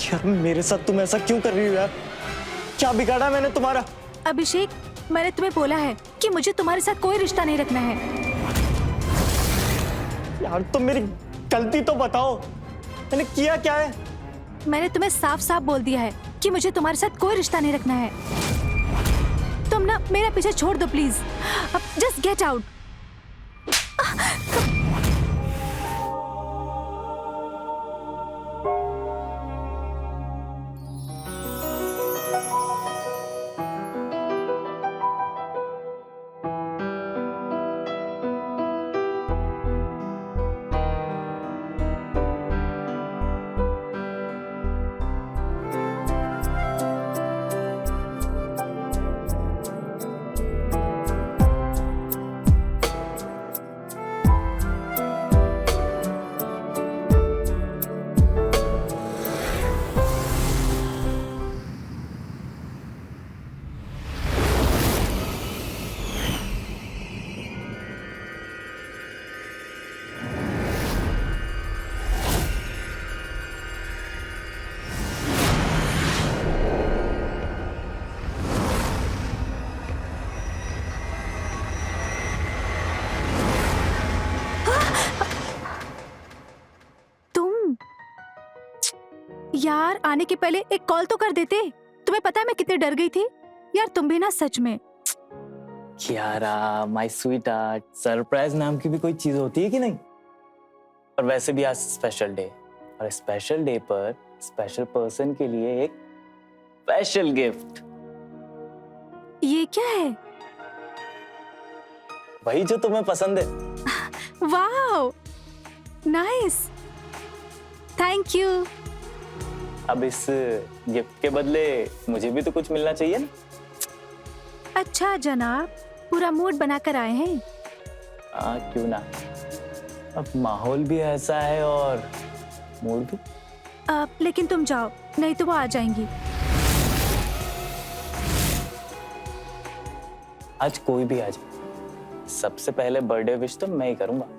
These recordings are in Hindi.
यार मेरे साथ तुम ऐसा क्यों कर रही हो यार? क्या बिगाड़ा मैंने तुम्हारा? अभिषेक, मैंने तुम्हें बोला है कि मुझे तुम्हारे साथ कोई रिश्ता नहीं रखना है। यार तुम मेरी गलती तो बताओ, मैंने किया क्या है? मैंने तुम्हें साफ साफ बोल दिया है कि मुझे तुम्हारे साथ कोई रिश्ता नहीं रखना है। तुम ना मेरा पीछे छोड़ दो प्लीज। अब जस्ट गेट आउट। यार आने के पहले एक कॉल तो कर देते। तुम्हें पता है मैं कितनी डर गई थी यार। तुम भी ना सच में। Kiara my sweet heart, surprise नाम की भी कोई चीज होती है कि नहीं? और वैसे भी आज स्पेशल डे, और स्पेशल डे पर स्पेशल पर्सन के लिए एक स्पेशल गिफ्ट। ये क्या है? वही जो तुम्हें पसंद है। Wow, nice, thank you. अब इस गिफ्ट के बदले मुझे भी तो कुछ मिलना चाहिए ना? अच्छा जनाब, पूरा मूड बनाकर आए हैं। क्यों ना। अब माहौल भी ऐसा है और मूड भी। लेकिन तुम जाओ, नहीं तो वो आ जाएंगी। आज कोई भी आ जाए, सबसे पहले बर्थडे विश तो मैं ही करूंगा।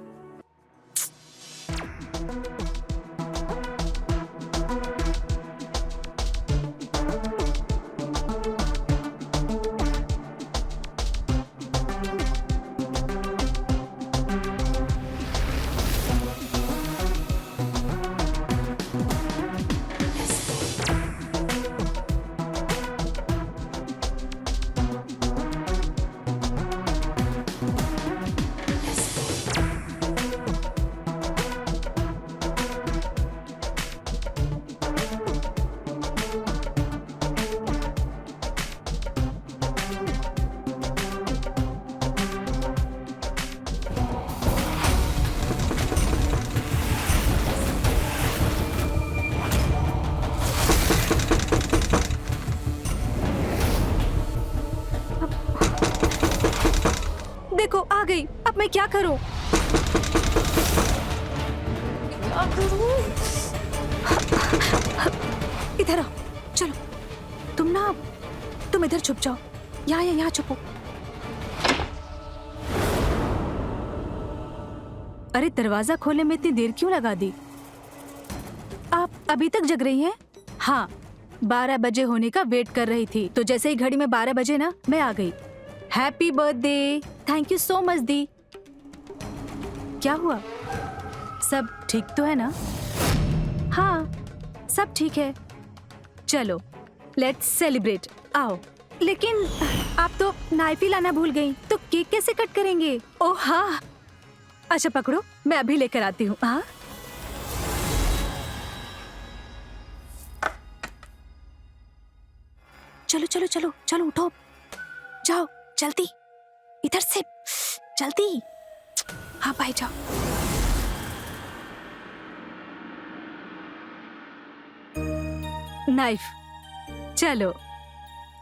देखो आ गई। अब मैं क्या करूं? क्या करूं? इधर आओ, चलो। तुम इधर छुप जाओ। यहाँ छुपो। अरे दरवाजा खोलने में इतनी देर क्यों लगा दी? आप अभी तक जग रही हैं? हाँ, 12 बजे होने का वेट कर रही थी, तो जैसे ही घड़ी में 12 बजे ना, मैं आ गई। Happy birthday. Thank you so much दी। क्या हुआ? सब ठीक तो है ना? हाँ, सब ठीक है। चलो लेट्स सेलिब्रेट। आओ। लेकिन आप तो नाइफ ही लाना भूल गई, तो केक कैसे कट करेंगे? ओह हाँ, अच्छा पकड़ो, मैं अभी लेकर आती हूँ। हाँ चलो चलो चलो चलो, उठो, जाओ जल्दी, इधर से जल्दी। हाँ भाई जाओ। नाइफ, चलो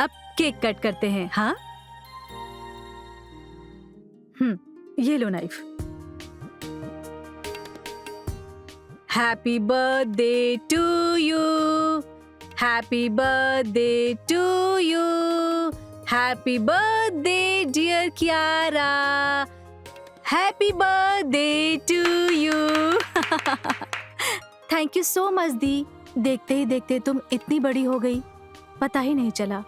अब केक कट करते हैं। हाँ ये लो knife. Happy birthday to you, happy birthday to you, happy birthday dear Kiara, happy birthday to you. Thank you so much दी। देखते ही देखते तुम इतनी बड़ी हो गई, पता ही नहीं चला।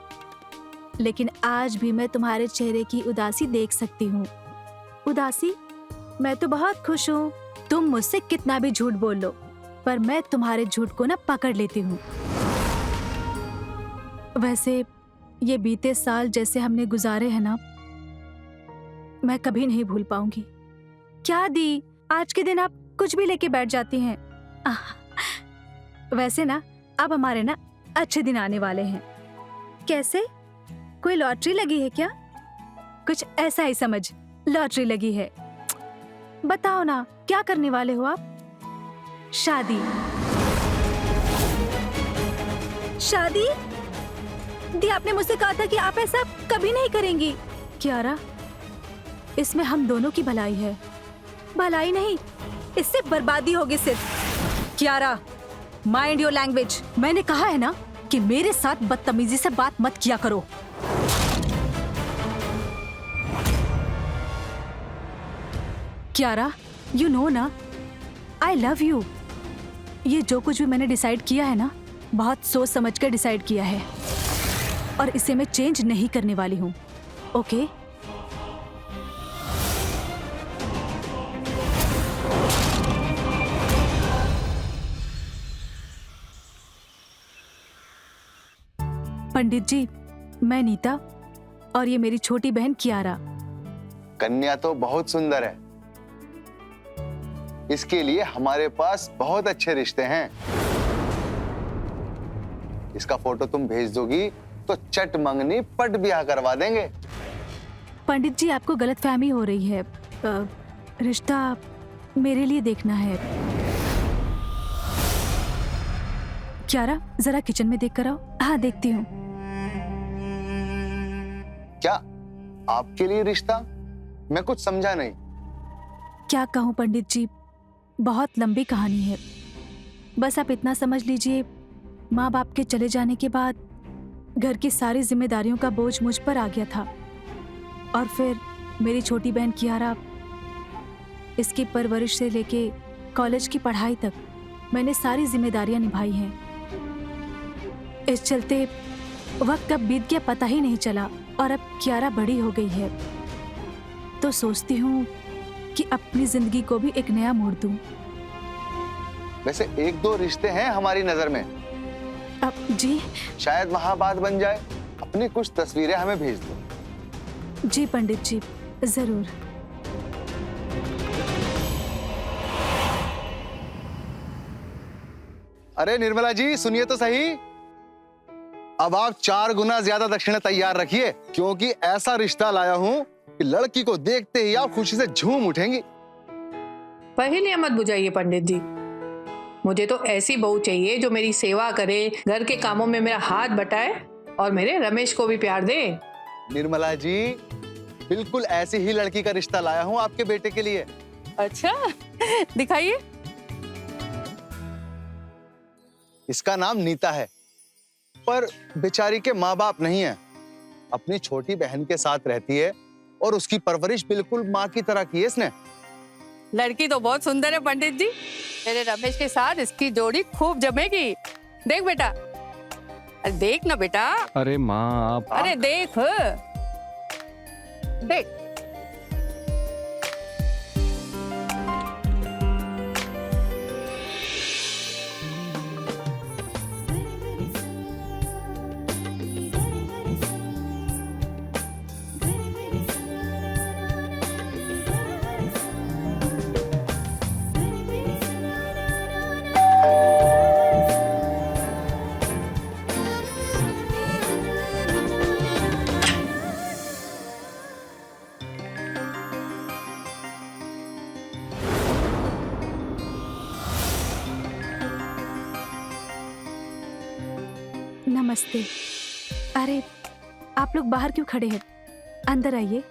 लेकिन आज भी मैं तुम्हारे चेहरे की उदासी देख सकती हूँ। उदासी? मैं तो बहुत खुश हूँ। तुम मुझसे कितना भी झूठ बोल लो, पर मैं तुम्हारे झूठ को ना पकड़ लेती हूँ। वैसे ये बीते साल जैसे हमने गुजारे हैं ना, मैं कभी नहीं भूल पाऊंगी। क्या दी, आज के दिन आप कुछ भी लेके बैठ जाती हैं। वैसे ना अब हमारे ना अच्छे दिन आने वाले हैं। कैसे? कोई लॉटरी लगी है क्या? कुछ ऐसा ही समझ, लॉटरी लगी है। बताओ ना, क्या करने वाले हो आप? शादी? शादी? दी, आपने मुझसे कहा था कि आप ऐसा कभी नहीं करेंगी। कियारा, इसमें हम दोनों की भलाई है। भलाई नहीं, इससे बर्बादी होगी सिर्फ। Kiara, mind your language. मैंने कहा है ना कि मेरे साथ बदतमीजी से बात मत किया करो। कियारा, यू नो ना, आई लव यू। ये जो कुछ भी मैंने डिसाइड किया है ना, बहुत सोच समझ कर डिसाइड किया है, और इसे मैं चेंज नहीं करने वाली हूँ। ओके? पंडित जी, मैं नीता और ये मेरी छोटी बहन कियारा। कन्या तो बहुत सुंदर है। इसके लिए हमारे पास बहुत अच्छे रिश्ते हैं। इसका फोटो तुम भेज दोगी तो चट मंगनी पट ब्याह करवा देंगे। पंडित जी, आपको गलतफहमी हो रही है। रिश्ता मेरे लिए देखना है। कियारा, जरा किचन में देख कर आओ। हाँ, देखती हूँ। क्या आपके लिए रिश्ता? मैं कुछ समझा नहीं। क्या कहूँ पंडित जी, बहुत लंबी कहानी है। बस आप इतना समझ लीजिए, माँ बाप के चले जाने के बाद घर की सारी जिम्मेदारियों का बोझ मुझ पर आ गया था। और फिर मेरी छोटी बहन कियारा, इसकी परवरिश से लेके कॉलेज की पढ़ाई तक मैंने सारी जिम्मेदारियां निभाई हैं। इस चलते वक्त कब बीत गया पता ही नहीं चला, और अब कियारा बड़ी हो गई है तो सोचती हूँ कि अपनी जिंदगी को भी एक नया मोड़ दूं। वैसे एक दो रिश्ते हैं हमारी नजर में। अब जी? शायद वहां बात बन जाए। अपनी कुछ तस्वीरें हमें भेज दो। जी पंडित जी, जरूर। अरे निर्मला जी, सुनिए तो सही। अब आप 4 गुना ज्यादा दक्षिणा तैयार रखिए, क्योंकि ऐसा रिश्ता लाया हूं कि लड़की को देखते ही आप खुशी से झूम उठेंगी। पहेलियां मत बुझाइए पंडित जी। मुझे तो ऐसी बहू चाहिए जो मेरी सेवा करे, घर के कामों में मेरा हाथ बटाए और मेरे रमेश को भी प्यार दे। निर्मला जी, बिल्कुल ऐसी ही लड़की का रिश्ता लाया हूं आपके बेटे के लिए। अच्छा, दिखाइए। इसका नाम नीता है, पर बेचारी के माँ बाप नहीं है। अपनी छोटी बहन के साथ रहती है और उसकी परवरिश बिल्कुल माँ की तरह की है इसने। लड़की तो बहुत सुंदर है पंडित जी। मेरे रमेश के साथ इसकी जोड़ी खूब जमेगी। देख बेटा, अरे देख ना बेटा। अरे माँ, आप अरे देख देख। नमस्ते। अरे, आप लोग बाहर क्यों खड़े हैं? अंदर आइए।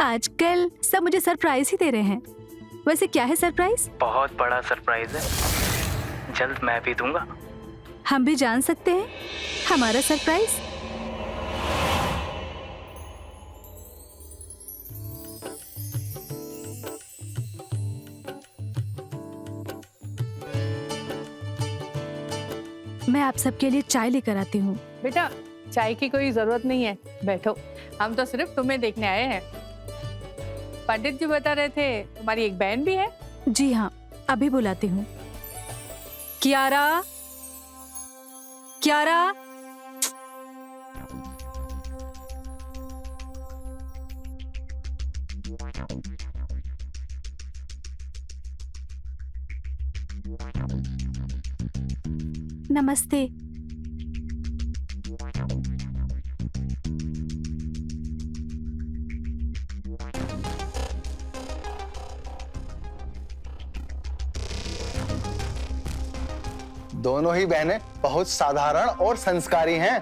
आजकल सब मुझे सरप्राइज ही दे रहे हैं। वैसे क्या है सरप्राइज? बहुत बड़ा सरप्राइज है, जल्द मैं भी दूंगा। हम भी जान सकते हैं हमारा सरप्राइज? मैं आप सबके लिए चाय लेकर आती हूँ। बेटा चाय की कोई जरूरत नहीं है, बैठो, हम तो सिर्फ तुम्हें देखने आए हैं। पंडित जी बता रहे थे तुम्हारी एक बहन भी है। जी हाँ, अभी बुलाती हूँ। कियारा, कियारा। नमस्ते। दोनों ही बहनें बहुत साधारण और संस्कारी हैं।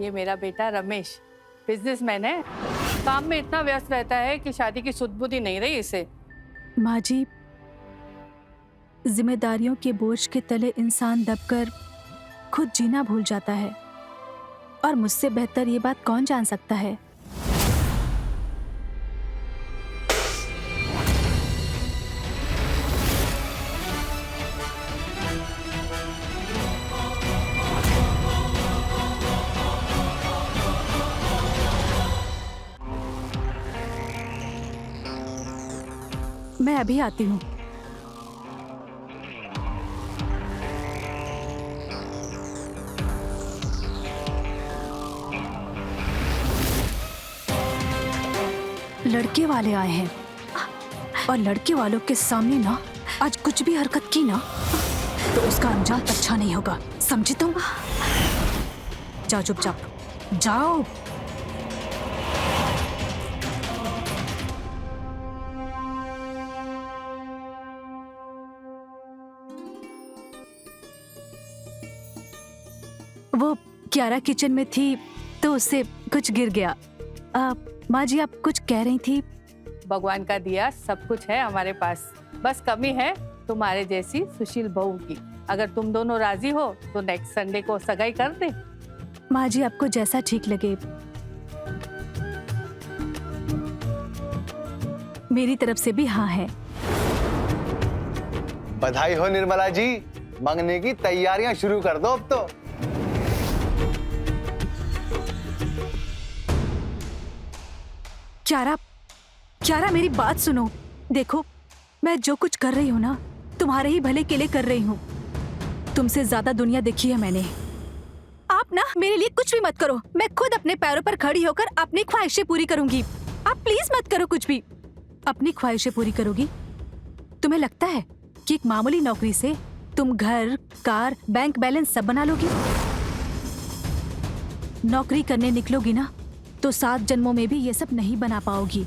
ये मेरा बेटा रमेश बिजनेसमैन है, काम में इतना व्यस्त रहता है कि शादी की सुध-बुध ही नहीं रही इसे। माँ जी, जिम्मेदारियों के बोझ के तले इंसान दबकर खुद जीना भूल जाता है, और मुझसे बेहतर ये बात कौन जान सकता है। मैं अभी आती हूँ। लड़के वाले आए हैं, और लड़के वालों के सामने ना आज कुछ भी हरकत की ना तो उसका अंजाम अच्छा नहीं होगा, समझे तुम? जाओ चुपचाप, जाओ। वो कियारा किचन में थी तो उससे कुछ गिर गया। माँ जी, आप कुछ कह रही थी? भगवान का दिया सब कुछ है हमारे पास, बस कमी है तुम्हारे जैसी सुशील बहू की। अगर तुम दोनों राजी हो तो नेक्स्ट संडे को सगाई कर दे। माँ जी, आपको जैसा ठीक लगे। मेरी तरफ से भी हाँ है। बधाई हो निर्मला जी, मंगने की तैयारियां शुरू कर दो अब तो। कियारा, कियारा मेरी बात सुनो। देखो, मैं जो कुछ कर रही हूँ ना तुम्हारे ही भले के लिए कर रही हूँ। तुमसे ज्यादा दुनिया देखी है मैंने। आप ना मेरे लिए कुछ भी मत करो, मैं खुद अपने पैरों पर खड़ी होकर अपनी ख्वाहिशें पूरी करूंगी। आप प्लीज मत करो कुछ भी। अपनी ख्वाहिशें पूरी करोगी? तुम्हें लगता है कि एक मामूली नौकरी से तुम घर, कार, बैंक बैलेंस सब बना लोगी? नौकरी करने निकलोगी ना तो 7 जन्मों में भी ये सब नहीं बना पाओगी।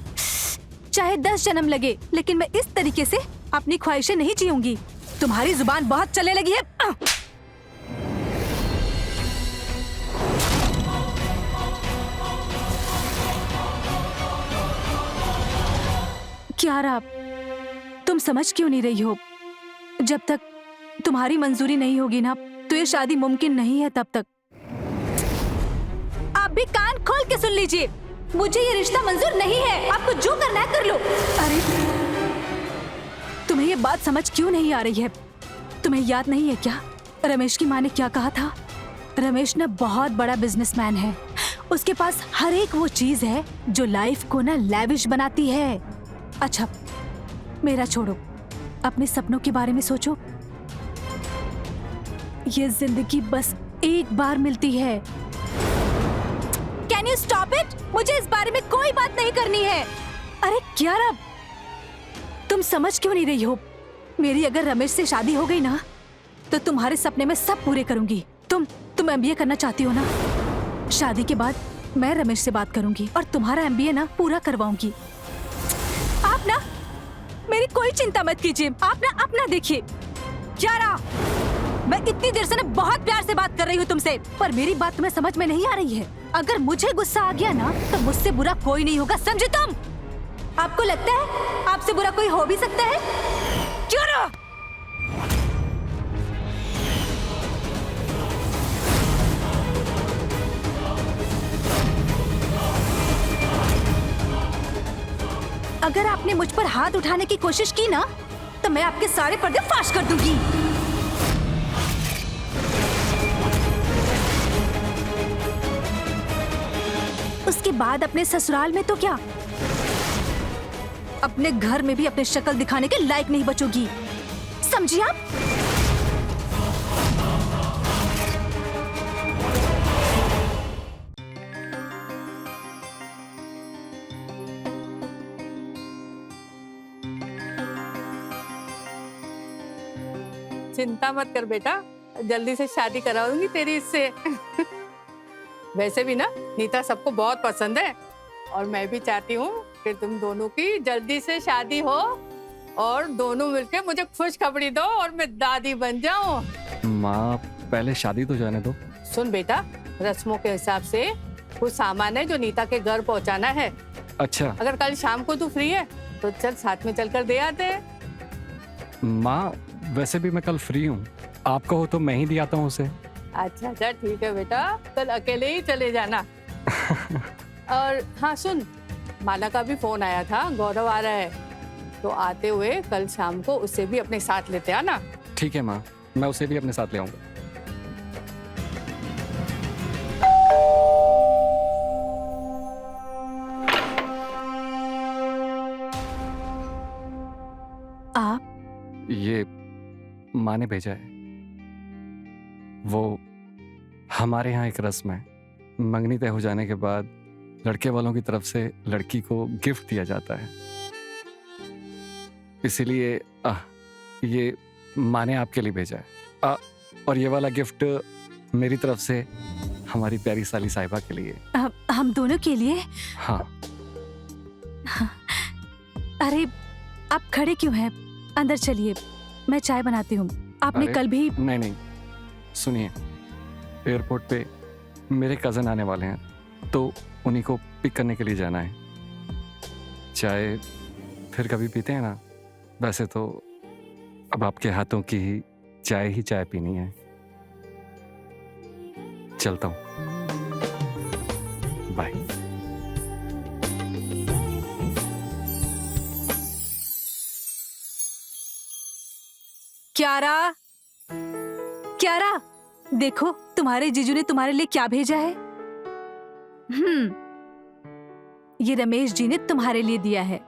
चाहे 10 जन्म लगे, लेकिन मैं इस तरीके से अपनी ख्वाहिशें नहीं जीऊंगी। तुम्हारी जुबान बहुत चलने लगी है। कियारा, तुम समझ क्यों नहीं रही हो? जब तक तुम्हारी मंजूरी नहीं होगी ना तो ये शादी मुमकिन नहीं है। तब तक आप भी कान खोल के सुन लीजिए, मुझे ये रिश्ता मंजूर नहीं है। आपको जो करना है कर लो। अरे, तुम्हें ये बात समझ क्यों नहीं आ रही है? तुम्हें याद नहीं है क्या रमेश की माँ ने क्या कहा था? रमेश ना बहुत बड़ा बिजनेसमैन है, उसके पास हर एक वो चीज है जो लाइफ को ना लैविश बनाती है। अच्छा, मेरा छोड़ो, अपने सपनों के बारे में सोचो। ये जिंदगी बस एक बार मिलती है। Can you stop it? मुझे इस बारे में कोई बात नहीं करनी है। अरे कियारा, तुम समझ क्यों नहीं रही हो? मेरी अगर रमेश से शादी हो गई ना तो तुम्हारे सपने मैं सब पूरे करूंगी। तुम एमबीए करना चाहती हो ना? शादी के बाद मैं रमेश से बात करूंगी और तुम्हारा एमबीए ना पूरा करवाऊंगी। आप ना मेरी कोई चिंता मत कीजिए, आप ना अपना देखिए। कियारा, मैं इतनी देर से ना बहुत प्यार से बात कर रही हूँ तुमसे, पर मेरी बात तुम्हें समझ में नहीं आ रही है। अगर मुझे गुस्सा आ गया ना तो मुझसे बुरा कोई नहीं होगा, समझे तुम? आपको लगता है आपसे बुरा कोई हो भी सकता है? क्यों ना? अगर आपने मुझ पर हाथ उठाने की कोशिश की ना तो मैं आपके सारे पर्दे फाश कर दूंगी। उसके बाद अपने ससुराल में तो क्या, अपने घर में भी अपने शक्ल दिखाने के लायक नहीं बचोगी, समझी आप? चिंता मत कर बेटा, जल्दी से शादी कराऊंगी तेरी इससे। वैसे भी ना नीता सबको बहुत पसंद है और मैं भी चाहती हूँ कि तुम दोनों की जल्दी से शादी हो और दोनों मिलके मुझे खुशखबरी दो और मैं दादी बन जाऊं। माँ पहले शादी तो जाने दो। सुन बेटा, रस्मों के हिसाब से कुछ सामान है जो नीता के घर पहुंचाना है। अच्छा अगर कल शाम को तू फ्री है तो चल साथ में चलकर दे आते हैं। माँ, वैसे भी मैं कल फ्री हूँ, आप कहो तो मैं ही दे आता हूँ उसे। अच्छा अच्छा ठीक है बेटा, कल अकेले ही चले जाना। और हाँ सुन, माला का भी फोन आया था, गौरव आ रहा है, तो आते हुए कल शाम को उसे भी अपने साथ लेते आना। ठीक है माँ, मैं उसे भी अपने साथ ले आऊंगा। आप ये माँ ने भेजा है। वो हमारे यहाँ एक रस्म है, मंगनी तय हो जाने के बाद लड़के वालों की तरफ से लड़की को गिफ्ट दिया जाता है। इसीलिए ये माँ ने आपके लिए भेजा है। और ये वाला गिफ्ट मेरी तरफ से हमारी प्यारी साली साहिबा के लिए। हम दोनों के लिए? हाँ। अरे आप खड़े क्यों हैं? अंदर चलिए, मैं चाय बनाती हूँ। आपने अरे, कल भी नहीं, सुनिए, एयरपोर्ट पे मेरे कज़न आने वाले हैं, तो उन्हीं को पिक करने के लिए जाना है। चाय फिर कभी पीते हैं ना, वैसे तो अब आपके हाथों की ही चाय पीनी है। चलता हूँ, बाय। क्यारा, क्यारा, देखो तुम्हारे जीजू ने तुम्हारे लिए क्या भेजा है। ये रमेश जी ने तुम्हारे लिए दिया है।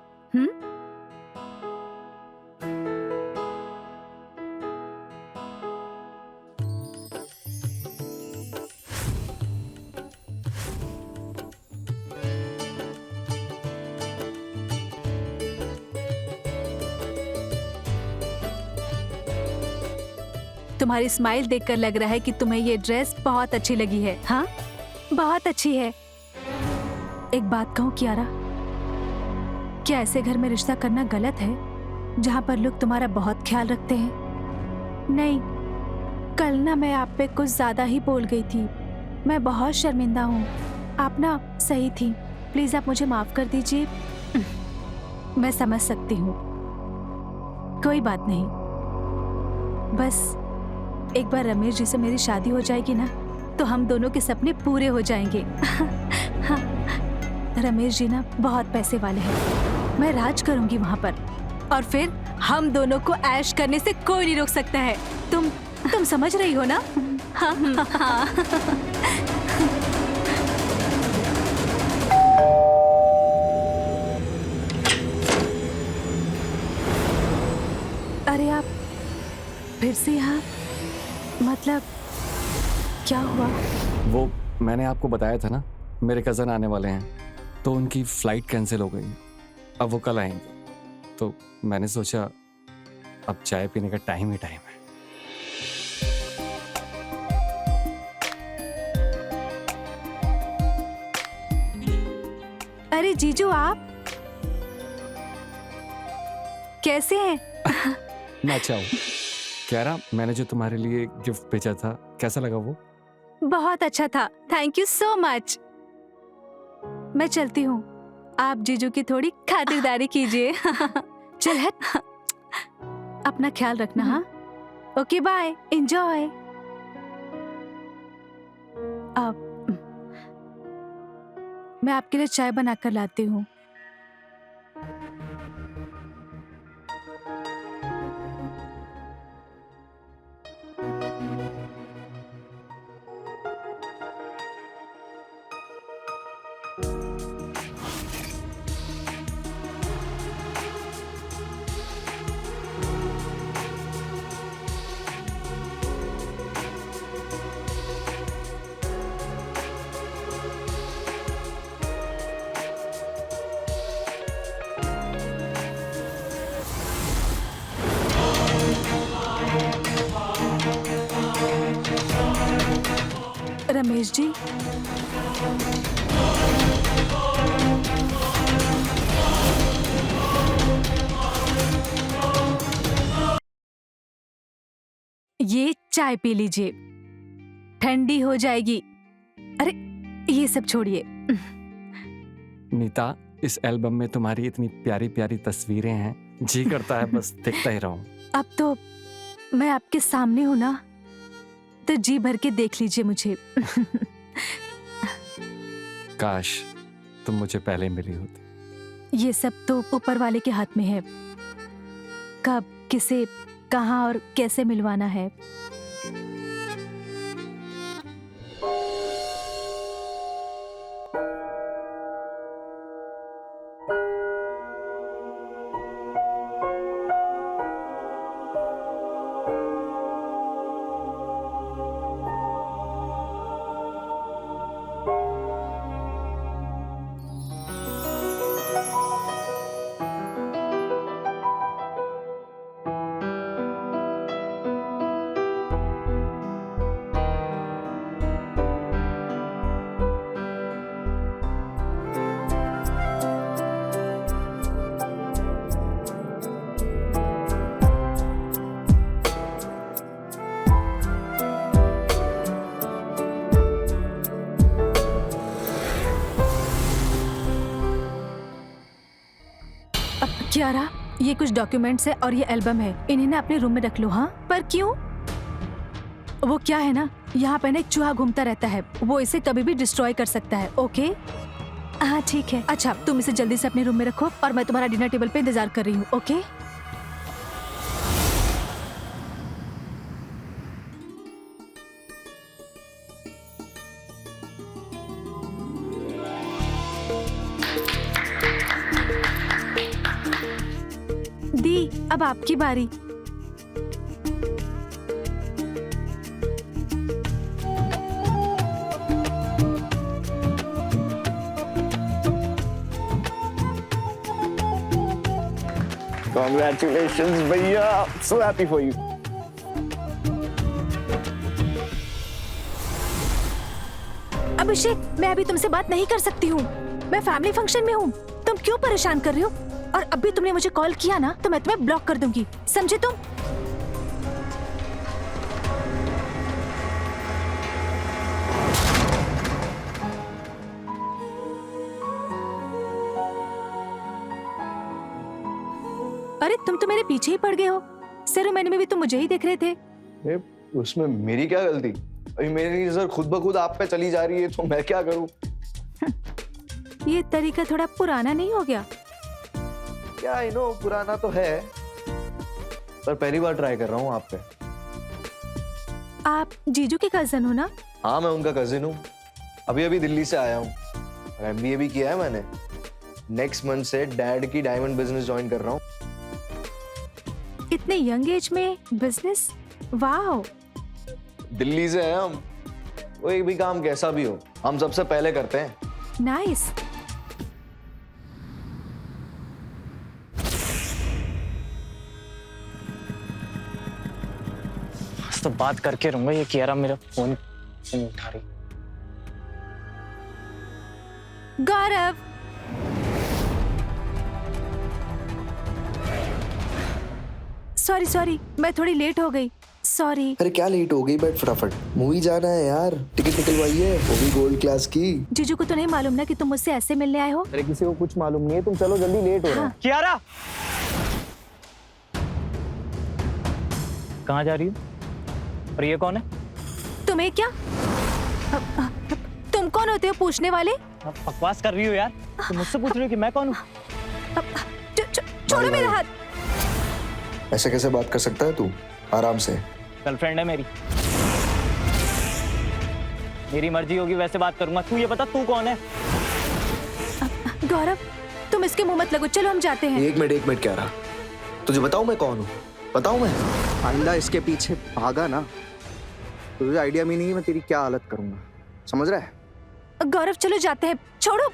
तुम्हारी स्माइल देखकर लग रहा है कि तुम्हें ये ड्रेस बहुत अच्छी लगी है। हाँ, बहुत अच्छी है। एक बात कहूँ क्यारा, क्या ऐसे घर में रिश्ता करना गलत है जहाँ पर लोग तुम्हारा बहुत ख्याल रखते हैं? नहीं, कल ना मैं आप पे कुछ ज्यादा ही बोल गई थी। मैं बहुत शर्मिंदा हूँ। आप ना सही थी, प्लीज आप मुझे माफ कर दीजिए। मैं समझ सकती हूँ, कोई बात नहीं। बस एक बार रमेश जी से मेरी शादी हो जाएगी ना तो हम दोनों के सपने पूरे हो जाएंगे। रमेश जी ना बहुत पैसे वाले हैं, मैं राज करूंगी वहाँ पर और फिर हम दोनों को ऐश करने से कोई नहीं रोक सकता है। तुम समझ रही हो ना? हाँ, हाँ। अरे आप फिर से यहाँ, मतलब क्या हुआ? वो मैंने आपको बताया था ना, मेरे कज़न आने वाले हैं, तो उनकी फ़्लाइट कैंसिल हो गई। अब वो कल आएंगे, तो मैंने सोचा अब चाय पीने का टाइम ही टाइम है। अरे जीजू, आप कैसे हैं? मैं अच्छा हूँ। क्यारा, मैंने जो तुम्हारे लिए गिफ्ट भेजा था, कैसा लगा वो? बहुत अच्छा था, थैंक यू सो मच। मैं चलती हूँ, आप जीजू की थोड़ी खातिरदारी कीजिए। चल हट, अपना ख्याल रखना। हाँ, ओके बाय, एंजॉय। अब मैं आपके लिए चाय बनाकर लाती हूँ। रमेश जी, ये चाय पी लीजिए, ठंडी हो जाएगी। अरे ये सब छोड़िए। नीता, इस एल्बम में तुम्हारी इतनी प्यारी प्यारी तस्वीरें हैं, जी करता है बस देखता ही रहूं। अब तो मैं आपके सामने हूं ना, तो जी भर के देख लीजिए मुझे। काश तुम मुझे पहले मिली होती। ये सब तो ऊपर वाले के हाथ में है, कब किसे कहाँ और कैसे मिलवाना है। कियारा, ये कुछ डॉक्यूमेंट्स है और ये एल्बम है, इन्हें ना अपने रूम में रख लो। हाँ, पर क्यों? वो क्या है ना, यहाँ पे ना एक चूहा घूमता रहता है, वो इसे कभी भी डिस्ट्रॉय कर सकता है। ओके? हाँ ठीक है। अच्छा, तुम इसे जल्दी से अपने रूम में रखो और मैं तुम्हारा डिनर टेबल पे इंतजार कर रही हूँ। ओके? दी, अब आपकी बारी। Congratulations, भैया, so happy for you. अभिषेक, मैं अभी तुमसे बात नहीं कर सकती हूँ, मैं फैमिली फंक्शन में हूँ। तुम क्यों परेशान कर रही हो? और अभी तुमने मुझे कॉल किया ना, तो मैं तुम्हें ब्लॉक कर दूंगी, समझे तुम? अरे तुम तो मेरे पीछे ही पड़ गए हो। सेरेमनी में भी तुम मुझे ही देख रहे थे। उसमें मेरी क्या गलती? अभी मेरी नजर खुद ब खुद आप पे चली जा रही है, तो मैं क्या करूं? ये तरीका थोड़ा पुराना नहीं हो गया? क्या आई नो, पुराना तो है, पर पहली बार ट्राई कर रहा हूँ आप पे। आप जीजू के कजन हो ना? हाँ, मैं उनका कजिन हूँ। अभी अभी दिल्ली से आया हूँ और MBA भी किया है मैंने। नेक्स्ट मंथ से डैड की डायमंड बिजनेस ज्वाइन कर रहा हूँ। इतने यंग एज में बिजनेस? वाओ! दिल्ली से हैं हम। कोई भी काम कैसा भी हो, हम सबसे पहले करते हैं। नाइस। तो बात करके रहूंगा, ये कियारा मेरा फोन नहीं उठा रही। गौरव, सॉरी, मैं थोड़ी लेट हो गई, सॉरी। अरे क्या लेट हो गई? बैठ फटाफट, मूवी जाना है यार, टिकट निकलवाइए, वो भी गोल्ड क्लास की। जीजू को तो नहीं मालूम ना कि तुम मुझसे ऐसे मिलने आए हो। अरे किसी को कुछ मालूम नहीं है, तुम चलो जल्दी, लेट हो रहा है। कियारा, कहाँ जा रही हो? और ये कौन है? तुम्हें क्या? तुम कौन होते हो पूछने वाले? आप बकवास कर रही हो यार, तुम मुझसे पूछ रही हो कि मैं कौन हूँ? छोड़ो मेरा हाथ। ऐसे कैसे बात कर सकता है तू? आराम से। गर्लफ्रेंड है मेरी, मेरी मर्जी होगी वैसे बात करूंगा। तू ये बता, तू कौन है? गौरव तुम इसके मुंह मत लगो, चलो हम जाते हैं। एक मिनट क्या रहा, तुझे बताऊं मैं कौन हूँ? बताऊं मैं? आइंदा इसके पीछे भागा ना, तुझे आइडिया भी नहीं है मैं तेरी क्या हालत करूंगा, समझ रहा है? गौरव चलो जाते हैं, छोड़ो।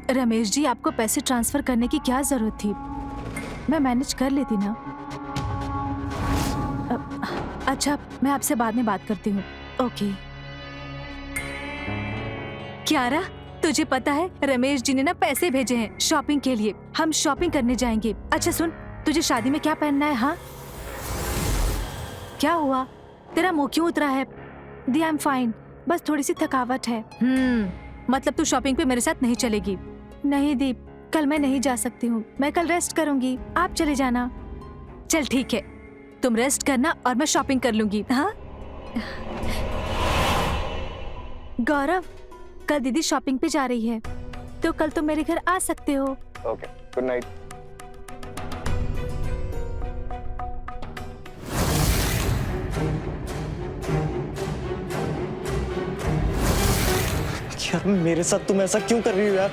रमेश जी, आपको पैसे ट्रांसफर करने की क्या जरूरत थी? मैं मैनेज कर लेती ना। अच्छा, मैं आपसे बाद में बात करती हूँ। ओके। क्यारा, तुझे पता है रमेश जी ने ना पैसे भेजे हैं शॉपिंग के लिए। हम शॉपिंग करने जाएंगे। अच्छा सुन, तुझे शादी में क्या पहनना है? हाँ, क्या हुआ? तेरा मुंह क्यों उतरा है? दी आई एम फाइन, बस थोड़ी सी थकावट है। मतलब तू शॉपिंग पे मेरे साथ नहीं चलेगी? नहीं दीप, कल मैं नहीं जा सकती हूँ, मैं कल रेस्ट करूंगी, आप चले जाना। चल ठीक है, तुम रेस्ट करना और मैं शॉपिंग कर लूंगी। हाँ गौरव, कल दीदी शॉपिंग पे जा रही है, तो कल तुम मेरे घर आ सकते हो। Okay, good night. यार मेरे साथ तुम ऐसा क्यों कर रही हो यार?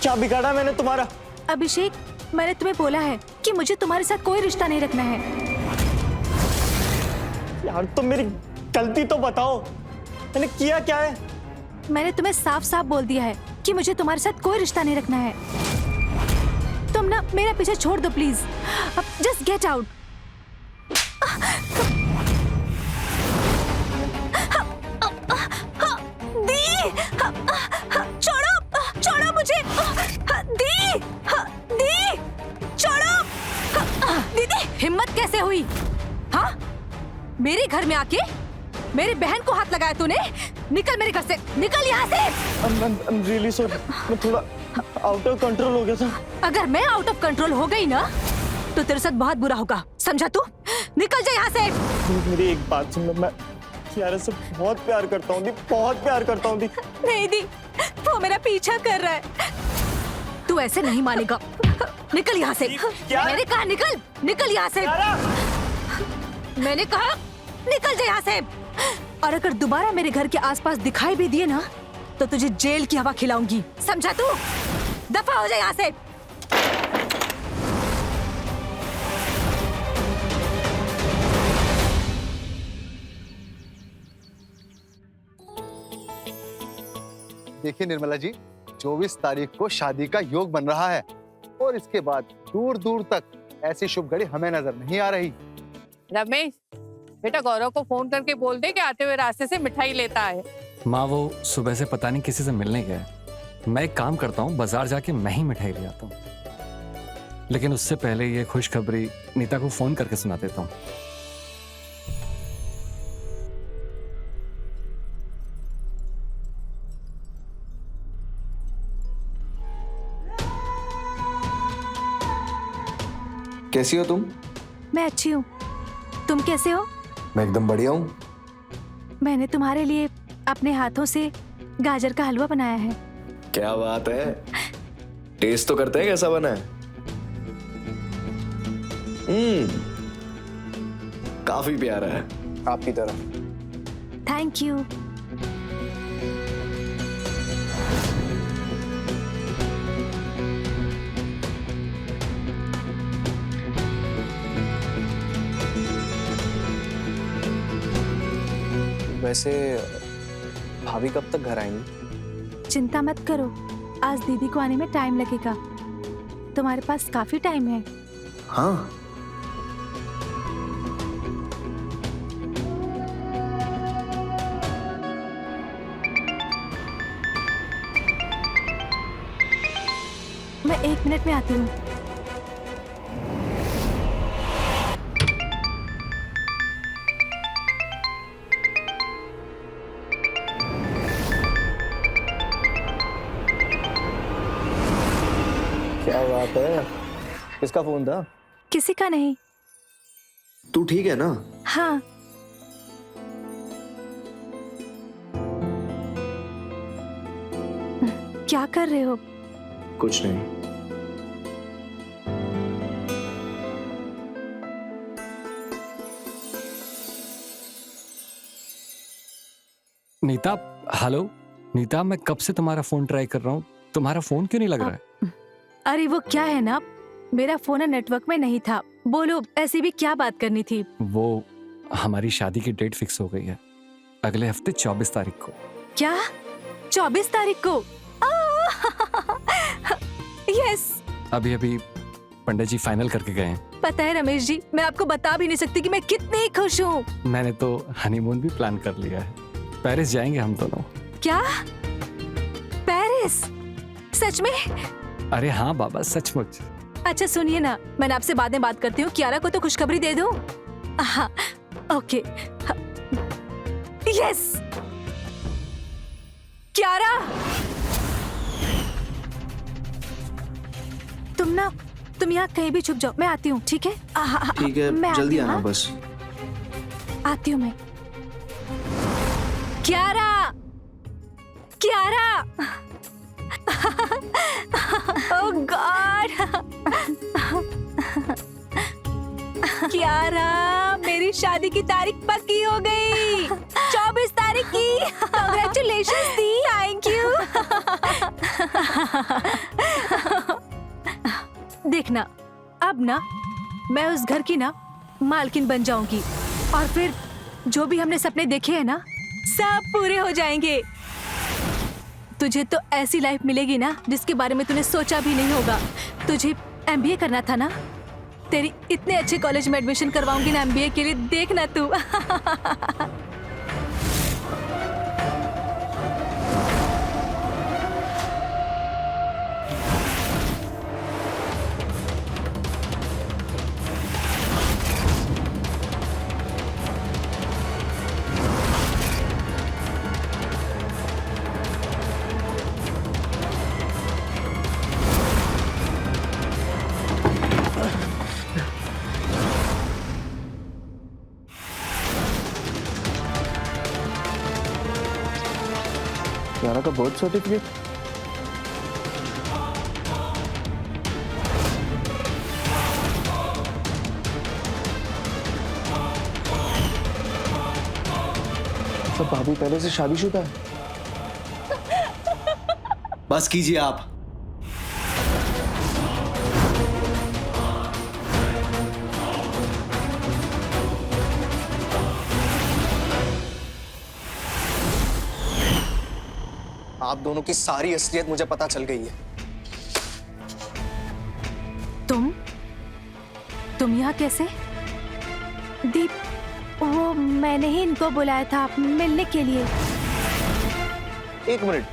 क्या बिगाड़ा मैंने तुम्हारा? अभिषेक, मैंने तुम्हें बोला है कि मुझे तुम्हारे साथ कोई रिश्ता नहीं रखना है। यार तुम मेरी गलती तो बताओ, मैंने किया क्या है? मैंने तुम्हें साफ साफ बोल दिया है कि मुझे तुम्हारे साथ कोई रिश्ता नहीं रखना है। तुम ना मेरा पीछे छोड़ दो प्लीज, जस्ट गेट आउट। दी, छोड़ो, छोड़ो मुझे। दी, दी, छोड़ो। दीदी, हिम्मत कैसे हुई? हाँ, मेरे घर में आके मेरी बहन को हाथ लगाया तूने? निकल मेरे घर से, निकल यहाँ से। I'm really sorry, मैं थोड़ा आउट ऑफ कंट्रोल हो गया था। अगर मैं आउट ऑफ कंट्रोल हो गई ना, तो तेरे साथ बहुत बुरा होगा, समझा तू? निकल जा यहाँ से। मेरी एक बात सुन, मैं कियारा से बहुत प्यार करता हूँ दी, बहुत प्यार करता हूँ दी। नहीं दी, वो मेरा पीछा कर रहा है, तू ऐसे नहीं मानेगा। निकल यहाँ से। मैंने कहा निकल, निकल यहाँ से। मैंने कहा निकल जा यहाँ से। और अगर दोबारा मेरे घर के आसपास दिखाई भी दिए ना, तो तुझे जेल की हवा खिलाऊंगी, समझा तू? दफा हो जा यहाँ से। देखिए निर्मला जी, 24 तारीख को शादी का योग बन रहा है और इसके बाद दूर दूर तक ऐसी शुभ घड़ी हमें नजर नहीं आ रही। रमेश, बेटा गौरव को फोन करके बोल दे कि आते हुए रास्ते से मिठाई लेता है। माँ वो सुबह से पता नहीं किसी से मिलने गया है। मैं एक काम करता हूँ, बाजार जाके मैं ही मिठाई ले आता हूँ। लेकिन उससे पहले ये खुशखबरी नीता को फोन करके सुना देता हूँ। कैसी हो तुम? मैं अच्छी हूँ, तुम कैसे हो? मैं एकदम बढ़िया हूँ। मैंने तुम्हारे लिए अपने हाथों से गाजर का हलवा बनाया है। क्या बात है, टेस्ट तो करते हैं कैसा बना है। काफी प्यारा है, आपकी तरह। Thank you. वैसे भाभी कब तक घर आएंगी? चिंता मत करो, आज दीदी को आने में टाइम लगेगा। तुम्हारे पास काफी टाइम है। हाँ, मैं 1 मिनट में आती हूँ। क्या बात है, किसका फोन था? किसी का नहीं। तू ठीक है ना? हाँ। क्या कर रहे हो? कुछ नहीं। नीता, हेलो नीता, मैं कब से तुम्हारा फोन ट्राई कर रहा हूँ, तुम्हारा फोन क्यों नहीं लग रहा है? अरे वो क्या है ना, मेरा फोन नेटवर्क में नहीं था। बोलो, ऐसी भी क्या बात करनी थी? वो हमारी शादी की डेट फिक्स हो गई है, अगले हफ्ते 24 तारीख को। क्या? 24 तारीख को? यस। अभी अभी पंडित जी फाइनल करके गए हैं। पता है रमेश जी, मैं आपको बता भी नहीं सकती कि मैं कितनी खुश हूँ। मैंने तो हनीमून भी प्लान कर लिया है, पेरिस जाएंगे हम दोनों। क्या? पेरिस? सच में? अरे हाँ बाबा, सचमुच। अच्छा सुनिए ना, मैंने आपसे बाद में बात करती हूँ। कियारा को तो खुशखबरी दे दूँ? हाँ, ओके। यस। कियारा, तुम यहाँ कहीं भी छुप जाओ, मैं आती हूँ, ठीक है? ठीक है, मैं आती जल्दी हूँ, आना हाँ? बस। आती हूँ मैं। कियारा, कियारा। ओह गॉड। कियारा, मेरी शादी की तारीख पक्की हो गई। 24 तारीख की। Congratulations the. Thank you. देखना, अब ना मैं उस घर की ना मालकिन बन जाऊंगी, और फिर जो भी हमने सपने देखे हैं ना, सब पूरे हो जाएंगे। तुझे तो ऐसी लाइफ मिलेगी ना जिसके बारे में तूने सोचा भी नहीं होगा। तुझे MBA करना था ना, तेरी इतने अच्छे कॉलेज में एडमिशन करवाऊंगी ना MBA के लिए, देखना तू। कियारा का बर्थ सर्टिफिकेट? सब भाभी पहले से शादीशुदा है। बस कीजिए आप। आप दोनों की सारी असलियत मुझे पता चल गई है। तुम यहाँ कैसे? दीप, वो मैंने ही इनको बुलाया था मिलने के लिए। एक मिनट,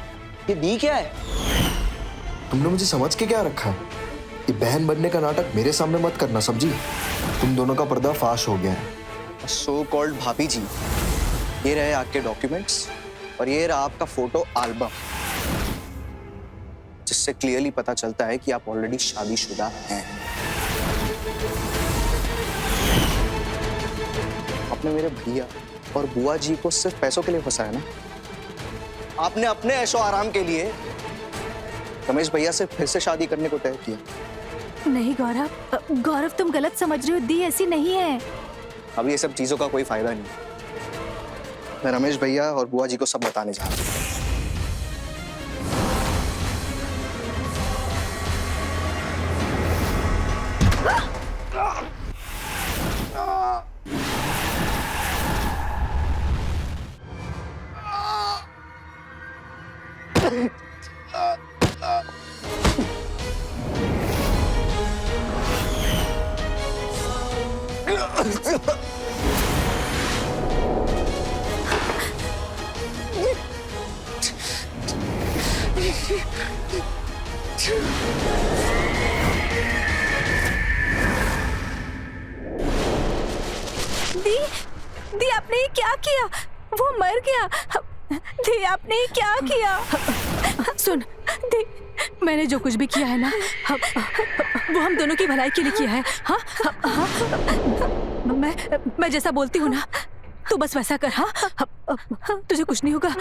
ये दी क्या है? तुमने मुझे समझ के क्या रखा है? ये बहन बनने का नाटक मेरे सामने मत करना, समझी? तुम दोनों का पर्दा फाश हो गया है। सो कॉल्ड भाभी जी, ये रहे आपके डॉक्यूमेंट्स और ये रहा आपका फोटो एल्बम, जिससे क्लियरली पता चलता है कि आप ऑलरेडी शादीशुदा हैं। आपने मेरे भैया और बुआ जी को सिर्फ पैसों के लिए फंसाया ना? आपने अपने ऐशो आराम के लिए रमेश भैया से फिर से शादी करने को तय किया। नहीं गौरव, तुम गलत समझ रहे हो। दी ऐसी नहीं है। अब ये सब चीजों का कोई फायदा नहीं। मैं रमेश भैया और बुआ जी को सब बताने जा रहा हूँ। दी आपने ये क्या किया? वो मर गया। दी आपने ये क्या किया? सुन दी, मैंने जो कुछ भी किया है ना, वो हम दोनों की भलाई के लिए किया है। हाँ हाँ, मैं जैसा बोलती हूँ ना, तू बस वैसा कर। हाँ, तुझे कुछ नहीं होगा।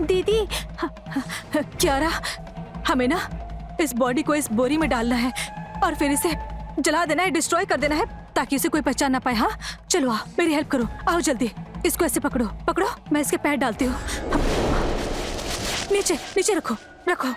दीदी, क्यारा, हमें ना इस बॉडी को इस बोरी में डालना है और फिर इसे जला देना है, डिस्ट्रॉय कर देना है, ताकि इसे कोई पहचान ना पाए। हाँ चलो, आओ मेरी हेल्प करो, आओ जल्दी। इसको ऐसे पकड़ो पकड़ो, मैं इसके पैर डालती हूँ। नीचे नीचे रखो रखो।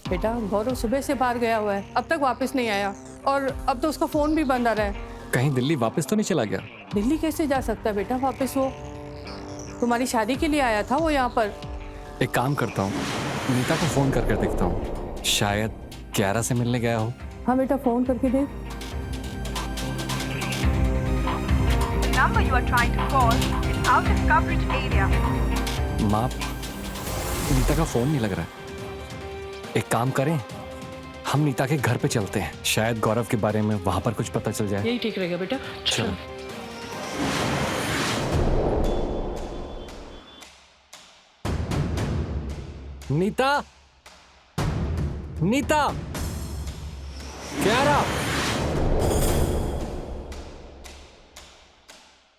बेटा, गौरव सुबह से बाहर गया हुआ है, अब तक वापस नहीं आया, और अब तो उसका फोन भी बंद आ रहा है। कहीं दिल्ली वापस तो नहीं चला गया? दिल्ली कैसे जा सकता है बेटा वापस? वो तुम्हारी शादी के लिए आया था वो यहाँ पर। एक काम करता हूँ, नीता को फोन करके देखता हूँ, शायद क्यारा से मिलने गया हो। हाँ बेटा, फोन करके देख। number you are trying to call is out of coverage area. माँ, नीता का फोन नहीं लग रहा है। एक काम करें, हम नीता के घर पे चलते हैं, शायद गौरव के बारे में वहां पर कुछ पता चल जाए। यही ठीक रहेगा बेटा, चलो। नीता, नीता, क्यारा,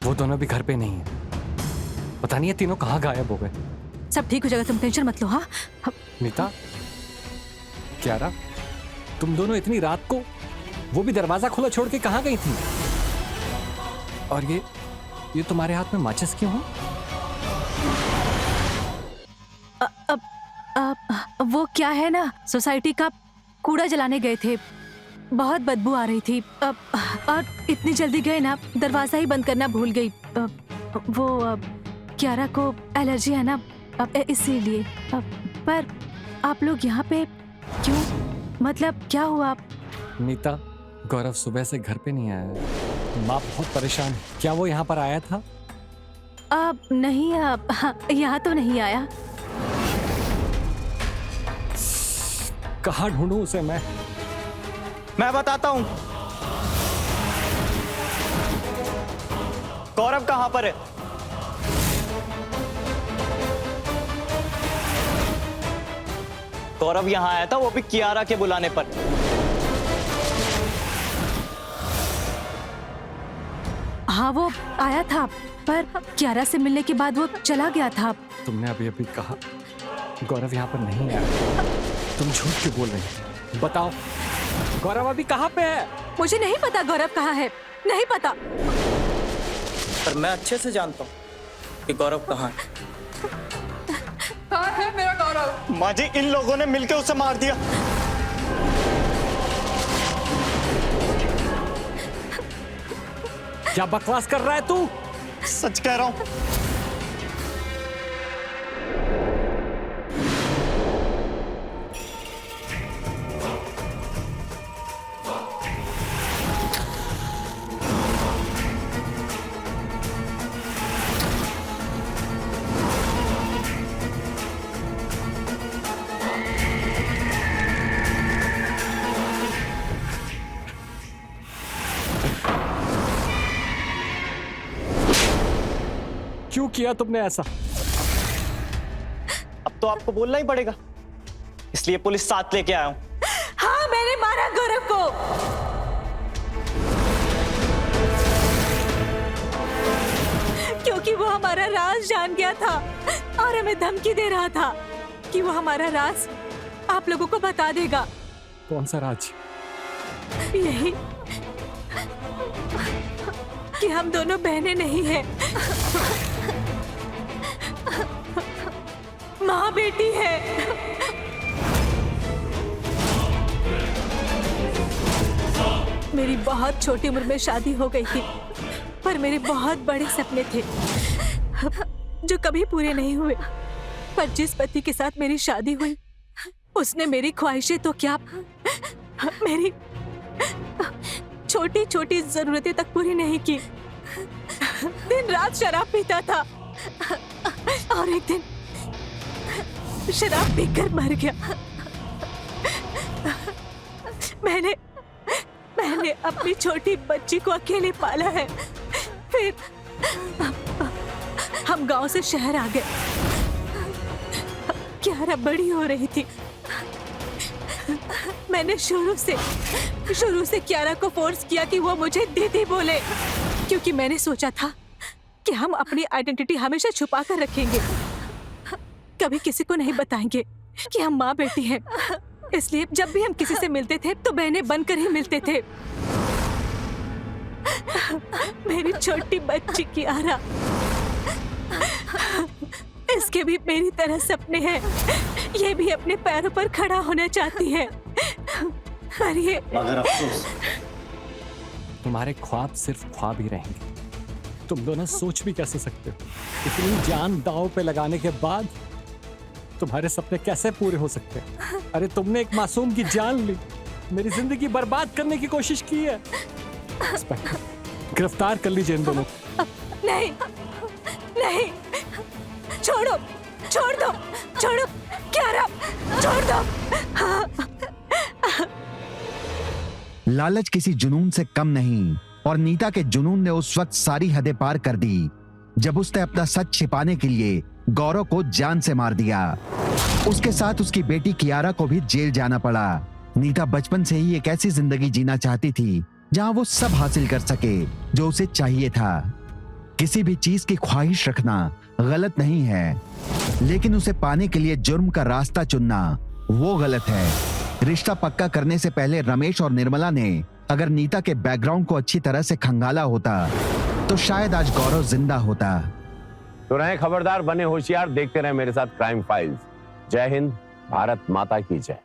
वो दोनों भी घर पे नहीं है। पता नहीं ये तीनों कहाँ गायब हो गए। सब ठीक हो जाएगा, तुम टेंशन मत लो। हाँ नीता, क्यारा, तुम दोनों इतनी रात को वो भी दरवाजा खुला छोड़ के कहाँ गई थी? और ये तुम्हारे हाथ में माचिस क्यों है? वो क्या है ना, सोसाइटी का कूड़ा जलाने गए थे, बहुत बदबू आ रही थी। और इतनी जल्दी गए ना, दरवाजा ही बंद करना भूल गई। वो क्यारा को एलर्जी है ना, इसीलिए। पर आप लोग यहाँ पे क्यों? मतलब क्या हुआ? नीता, गौरव सुबह से घर पे नहीं आया, माँ बहुत परेशान है। क्या वो यहाँ पर आया था? नहीं, यहाँ तो नहीं आया। कहाँ ढूंढूं उसे मैं बताता हूँ। गौरव कहाँ पर है? गौरव यहाँ आया था, वो भी कियारा के बुलाने पर। हाँ वो आया था, पर कियारा से मिलने के बाद वो चला गया था। तुमने अभी अभी कहा गौरव यहाँ पर नहीं आया, तुम झूठ क्यों बोल रही हो? बताओ, गौरव अभी कहाँ पे है? मुझे नहीं पता गौरव कहाँ है, नहीं पता। पर मैं अच्छे से जानता हूँ कि गौरव कहाँ है। कहाँ है मेरा गौरव? माँ जी, इन लोगों ने मिलकर उसे मार दिया। क्या बकवास कर रहा है तू? सच कह रहा हूँ। क्यों किया तुमने ऐसा? तो आपको बोलना ही पड़ेगा, इसलिए पुलिस साथ लेके आया हूँ। हाँ, मैंने मारा गौरव को। क्योंकि वो हमारा राज जान गया था और हमें धमकी दे रहा था कि वो हमारा राज आप लोगों को बता देगा। कौन सा राज? यही कि हम दोनों बहनें नहीं हैं, माँ बेटी है। मेरी बहुत छोटी उम्र में शादी हो गई थी, पर मेरे बहुत बड़े सपने थे जो कभी पूरे नहीं हुए। पर जिस पति के साथ मेरी शादी हुई, उसने मेरी ख्वाहिशें तो क्या, मेरी छोटी छोटी जरूरतें तक पूरी नहीं की। दिन रात शराब पीता था और एक दिन शराब पीकर मर गया। मैंने अपनी छोटी बच्ची को अकेले पाला है। फिर हम गांव से शहर आ गए। कियारा बड़ी हो रही थी। मैंने शुरू से कियारा को फोर्स किया कि वो मुझे दीदी बोले, क्योंकि मैंने सोचा था कि हम अपनी आइडेंटिटी हमेशा छुपा कर रखेंगे, कभी किसी को नहीं बताएंगे कि हम माँ बेटी हैं। इसलिए जब भी हम किसी से मिलते थे तो बहनें बनकर ही मिलते थे। मेरी छोटी बच्ची कियारा, इसके भी मेरी तरह सपने हैं। ये भी अपने पैरों पर खड़ा होना चाहती है, पर ये मगर अफसोस तुम्हारे ख्वाब सिर्फ ख्वाब ही रहेंगे। तुम दोनों सोच भी कैसे सकते हो? इतनी जान दांव पे लगाने के बाद तुम्हारे सपने कैसे पूरे हो सकते हैं? अरे तुमने एक मासूम की जान ली, मेरी जिंदगी बर्बाद करने की कोशिश की है। इंस्पेक्टर, गिरफ्तार कर लीजिए इन दोनों को। नहीं, नहीं, छोड़ो, छोड़ दो, छोड़ो, कियारा, छोड़ दो। लालच किसी जुनून से कम नहीं, और नीता के जुनून ने उस वक्त सारी हदें पार कर दी जब उसने अपना सच छिपाने के लिए गौरव को जान से मार दिया। उसके साथ उसकी बेटी कियारा को भी जेल जाना पड़ा। नीता बचपन से ही एक ऐसी जिंदगी जीना चाहती थी जहां वो सब हासिल कर सके जो उसे चाहिए था। किसी भी चीज की ख्वाहिश रखना गलत नहीं है, लेकिन उसे पाने के लिए जुर्म का रास्ता चुनना वो गलत है। रिश्ता पक्का करने से पहले रमेश और निर्मला ने अगर नीता के बैकग्राउंड को अच्छी तरह से खंगाला होता तो शायद आज गौरव जिंदा होता। तो रहें खबरदार, बने होशियार, देखते रहें मेरे साथ क्राइम फाइल्स। जय हिंद, भारत माता की जय।